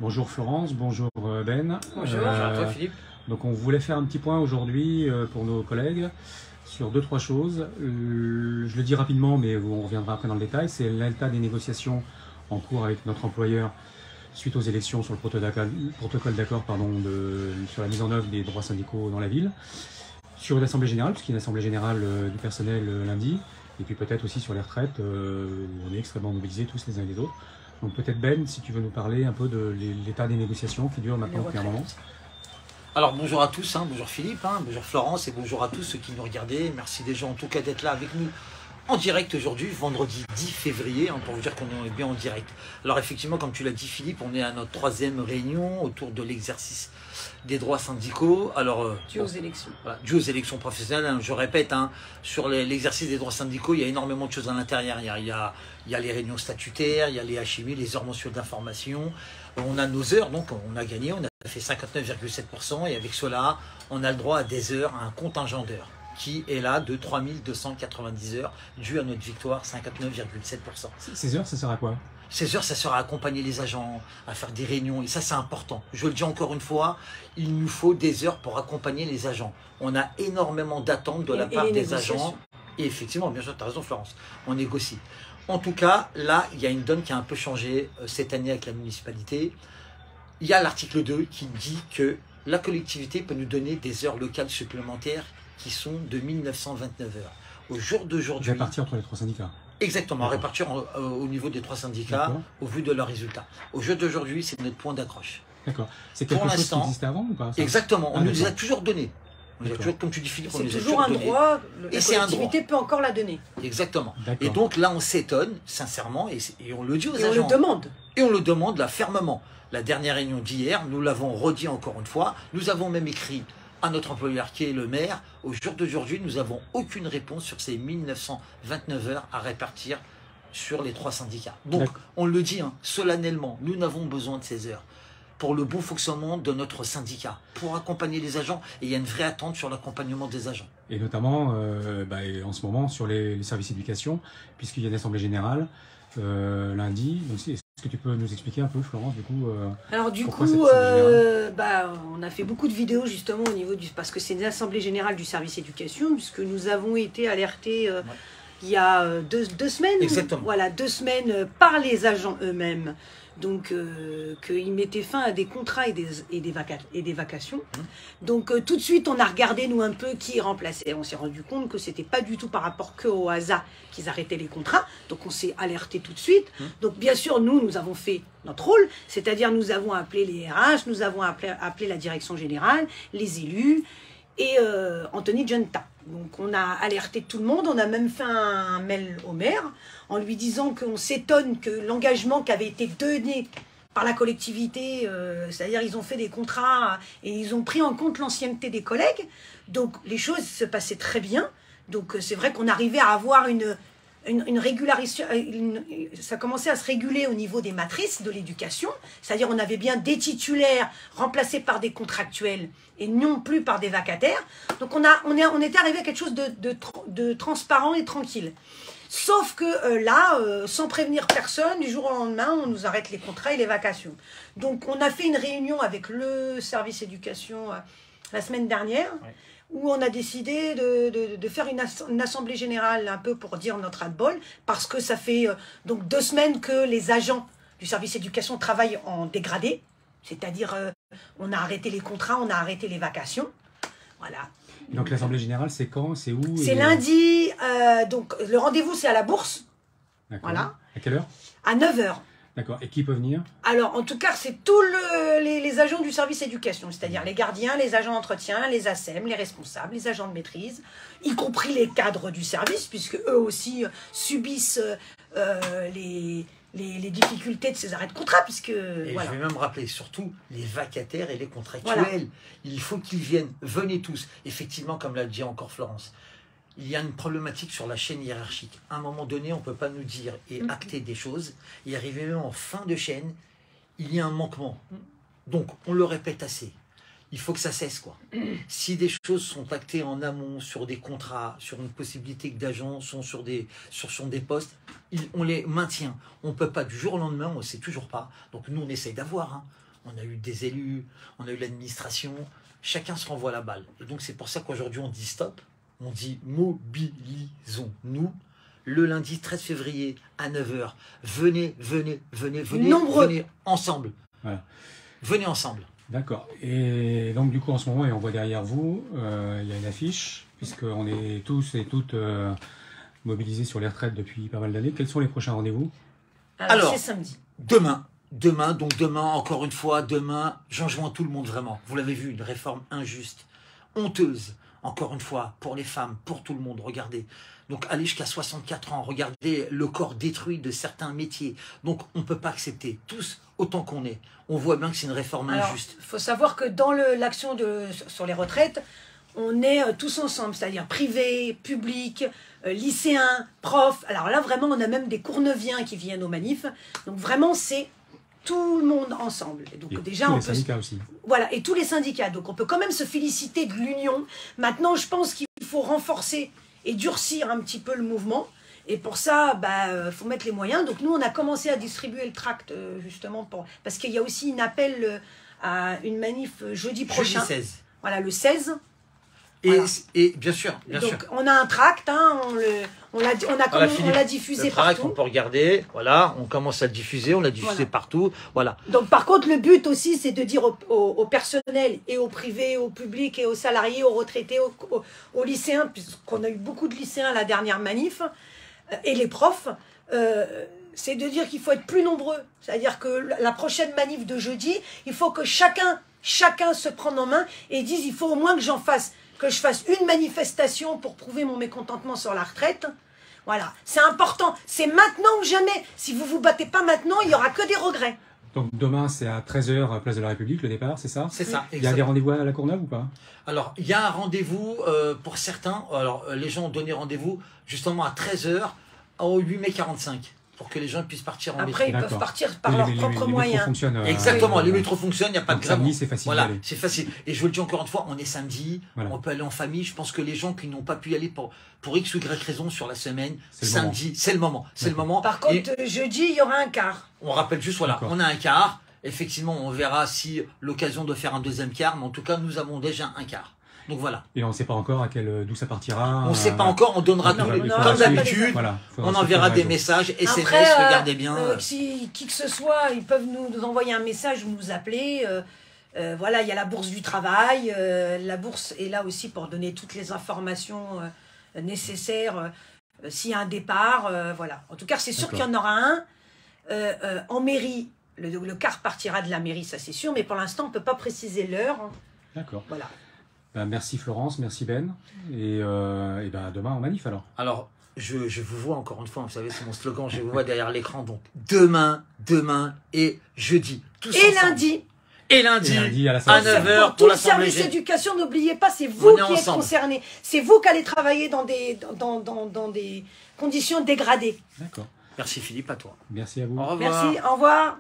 Bonjour Florence, bonjour Ben. Bonjour, bonjour à toi Philippe. Donc on voulait faire un petit point aujourd'hui pour nos collègues sur deux, trois choses. Je le dis rapidement, mais on reviendra après dans le détail. C'est l'état des négociations en cours avec notre employeur suite aux élections sur le protocole d'accord sur la mise en œuvre des droits syndicaux dans la ville. Sur une assemblée générale, puisqu'il y a une assemblée générale du personnel lundi. Et puis peut-être aussi sur les retraites, on est extrêmement mobilisés tous les uns et les autres. Donc peut-être Ben, si tu veux nous parler un peu de l'état des négociations qui durent maintenant depuis un moment. Alors bonjour à tous, bonjour Philippe, bonjour Florence et bonjour à tous ceux qui nous regardaient. Merci déjà en tout cas d'être là avec nous en direct aujourd'hui, vendredi 10 février, pour vous dire qu'on est bien en direct. Alors effectivement, comme tu l'as dit Philippe, on est à notre 3e réunion autour de l'exercice des droits syndicaux. Alors, dû aux élections. Voilà, dû aux élections professionnelles, je répète, sur l'exercice des droits syndicaux, il y a énormément de choses à l'intérieur. Il y a les réunions statutaires, il y a les HMI, les heures mensuelles d'information. On a nos heures, donc on a gagné, on a fait 59,7% et avec cela, on a le droit à des heures, à un contingent d'heures qui est là de 3290 heures, dû à notre victoire, 59,7%. Ces heures, ça sert à quoi? Ces heures, ça sert à accompagner les agents, à faire des réunions, et ça c'est important. Je le dis encore une fois, il nous faut des heures pour accompagner les agents. On a énormément d'attentes de la part des agents, et effectivement, bien sûr, tu as raison Florence, on négocie. En tout cas, là, il y a une donne qui a un peu changé cette année avec la municipalité. Il y a l'article 2 qui dit que la collectivité peut nous donner des heures locales supplémentaires qui sont de 1929 heures. Au jour d'aujourd'hui... Répartir entre les trois syndicats. Exactement, répartir au niveau des trois syndicats, au vu de leurs résultats. Au jour d'aujourd'hui, c'est notre point d'accroche. D'accord. C'est quelque chose qui existait avant ou pas ça? Exactement, on nous les a toujours donnés. Toujours, comme tu dis Philippe, on nous les a toujours donnés. C'est toujours un droit, la collectivité peut encore la donner. Exactement. Et donc là, on s'étonne, sincèrement, et on le dit aux agents. Et on le demande. Et on le demande là fermement. La dernière réunion d'hier, nous l'avons redit encore une fois, nous avons même écrit à notre employeur qui est le maire, au jour d'aujourd'hui, nous n'avons aucune réponse sur ces 1929 heures à répartir sur les trois syndicats. Donc, on le dit solennellement, nous n'avons besoin de ces heures pour le bon fonctionnement de notre syndicat, pour accompagner les agents, et il y a une vraie attente sur l'accompagnement des agents. Et notamment, en ce moment, sur les services d'éducation, puisqu'il y a une assemblée générale lundi. Est-ce que tu peux nous expliquer un peu, Florence, du coup Alors du coup, on a fait beaucoup de vidéos justement au niveau parce que c'est une assemblée générale du service éducation, puisque nous avons été alertés il y a deux semaines. Exactement. Voilà, 2 semaines par les agents eux-mêmes. Donc, qu'ils mettaient fin à des contrats et des vacations. Donc, tout de suite, on a regardé, nous, un peu qui remplaçait. On s'est rendu compte que c'était pas du tout par rapport qu'au hasard qu'ils arrêtaient les contrats. Donc, on s'est alerté tout de suite. Donc, bien sûr, nous avons fait notre rôle. C'est-à-dire, nous avons appelé les RH, nous avons appelé la direction générale, les élus et Anthony Genta. Donc, on a alerté tout le monde. On a même fait un mail au maire en lui disant qu'on s'étonne que l'engagement qui avait été donné par la collectivité, c'est-à-dire ils ont fait des contrats et ils ont pris en compte l'ancienneté des collègues. Donc, les choses se passaient très bien. Donc, c'est vrai qu'on arrivait à avoir une régularisation, ça commençait à se réguler au niveau des matrices de l'éducation, c'est-à-dire on avait bien des titulaires remplacés par des contractuels et non plus par des vacataires. Donc on était arrivé à quelque chose de transparent et tranquille. Sauf que là, sans prévenir personne, du jour au lendemain, on nous arrête les contrats et les vacations. Donc on a fait une réunion avec le service éducation la semaine dernière, où on a décidé de faire une assemblée générale un peu pour dire notre ras-le-bol, parce que ça fait donc 2 semaines que les agents du service éducation travaillent en dégradé, c'est-à-dire on a arrêté les contrats, on a arrêté les vacations, voilà. Donc l'assemblée générale, c'est quand, c'est où? C'est lundi, donc le rendez-vous c'est à la Bourse, voilà. À quelle heure? À 9 h. D'accord. Et qui peut venir? Alors, en tout cas, c'est tous les agents du service éducation, c'est-à-dire les gardiens, les agents d'entretien, les ASEM, les responsables, les agents de maîtrise, y compris les cadres du service, puisque eux aussi subissent les difficultés de ces arrêts de contrat, puisque... Et voilà. je vais même rappeler surtout les vacataires et les contractuels. Voilà. Il faut qu'ils viennent, venez tous. Effectivement, comme l'a dit encore Florence, il y a une problématique sur la chaîne hiérarchique. À un moment donné, on ne peut pas nous dire et acter des choses. Et arriver même en fin de chaîne, il y a un manquement. Donc, on le répète assez. Il faut que ça cesse, quoi. Si des choses sont actées en amont sur des contrats, sur une possibilité que d'agents sont sur des postes, on les maintient. On ne peut pas du jour au lendemain, on ne sait toujours pas. Donc, nous, on essaye d'avoir. on a eu des élus, on a eu l'administration, chacun se renvoie la balle. Et donc c'est pour ça qu'aujourd'hui on dit stop, on dit mobilisons-nous. Le lundi 13 février à 9 h, venez ensemble. Voilà. Venez ensemble. D'accord. Et donc du coup en ce moment, et on voit derrière vous, il y a une affiche, puisqu'on est tous et toutes mobilisés sur les retraites depuis pas mal d'années. Quels sont les prochains rendez-vous? Alors c'est samedi. Demain, encore une fois, j'enjoins tout le monde vraiment. Vous l'avez vu, une réforme injuste, honteuse, encore une fois, pour les femmes, pour tout le monde, regardez. Donc allez jusqu'à 64 ans, regardez le corps détruit de certains métiers. Donc on ne peut pas accepter, tous autant qu'on est. On voit bien que c'est une réforme injuste. Il faut savoir que dans l'action sur les retraites, on est tous ensemble, c'est-à-dire privé, public, lycéens, profs. Alors là, vraiment, on a même des Courneuviens qui viennent aux manifs. Donc vraiment, c'est tout le monde ensemble. Et donc déjà, tous les syndicats aussi. Voilà, et tous les syndicats. Donc on peut quand même se féliciter de l'union. Maintenant, je pense qu'il faut renforcer et durcir un petit peu le mouvement. Et pour ça, faut mettre les moyens. Donc nous, on a commencé à distribuer le tract, justement, parce qu'il y a aussi une appel à une manif jeudi prochain. Jeudi 16. Voilà, le 16. Et bien sûr, Donc on a un tract, hein, on l'a diffusé partout. On peut regarder, voilà, on commence à le diffuser, on l'a diffusé partout, voilà. Donc par contre, le but aussi, c'est de dire au personnel et au privé, au public et aux salariés, aux retraités, aux lycéens, puisqu'on a eu beaucoup de lycéens à la dernière manif, et les profs, c'est de dire qu'il faut être plus nombreux. C'est-à-dire que la prochaine manif de jeudi, il faut que chacun se prenne en main et dise, il faut au moins que je fasse une manifestation pour prouver mon mécontentement sur la retraite. Voilà, c'est important. C'est maintenant ou jamais. Si vous ne vous battez pas maintenant, il n'y aura que des regrets. Donc demain, c'est à 13 h, place de la République, le départ, c'est ça? C'est ça. Il y a des rendez-vous à la Courneuve ou pas? Alors, il y a un rendez-vous pour certains. Alors, les gens ont donné rendez-vous justement à 13 h au 8 mai 45. Pour que les gens puissent partir en métro. Après, ils peuvent partir par leurs propres moyens. Exactement, les métros fonctionnent, il n'y a pas de grève. Samedi, c'est facile. Voilà, c'est facile. Et je vous le dis encore une fois, on est samedi, on peut aller en famille. Je pense que les gens qui n'ont pas pu y aller pour X ou Y raison sur la semaine, samedi, c'est le moment. C'est le moment. Par contre, jeudi, il y aura un quart. On rappelle juste, voilà, on a un quart. Effectivement, on verra si l'occasion de faire un deuxième quart, mais en tout cas, nous avons déjà un quart. Donc voilà. Et on ne sait pas encore d'où ça partira. On ne sait pas encore, on donnera tout. Comme d'habitude, on enverra des messages, SMS, regardez bien. Si qui que ce soit, ils peuvent nous envoyer un message ou nous appeler. Voilà, il y a la bourse du travail. La bourse est là aussi pour donner toutes les informations nécessaires s'il y a un départ. Voilà. En tout cas, c'est sûr qu'il y en aura un. En mairie, le quart partira de la mairie, ça c'est sûr, mais pour l'instant, on ne peut pas préciser l'heure. D'accord. Voilà. Merci Florence, merci Ben. Et demain en manif alors. Alors, je vous vois encore une fois, vous savez, c'est mon slogan, je vous vois derrière l'écran. Donc, demain et jeudi. Tous et ensemble. Lundi. Et lundi à 9 h pour tout le service d'éducation, n'oubliez pas, c'est vous qui êtes concernés. C'est vous qui allez travailler dans des conditions dégradées. D'accord. Merci Philippe, à toi. Merci à vous. Au revoir. Merci, au revoir.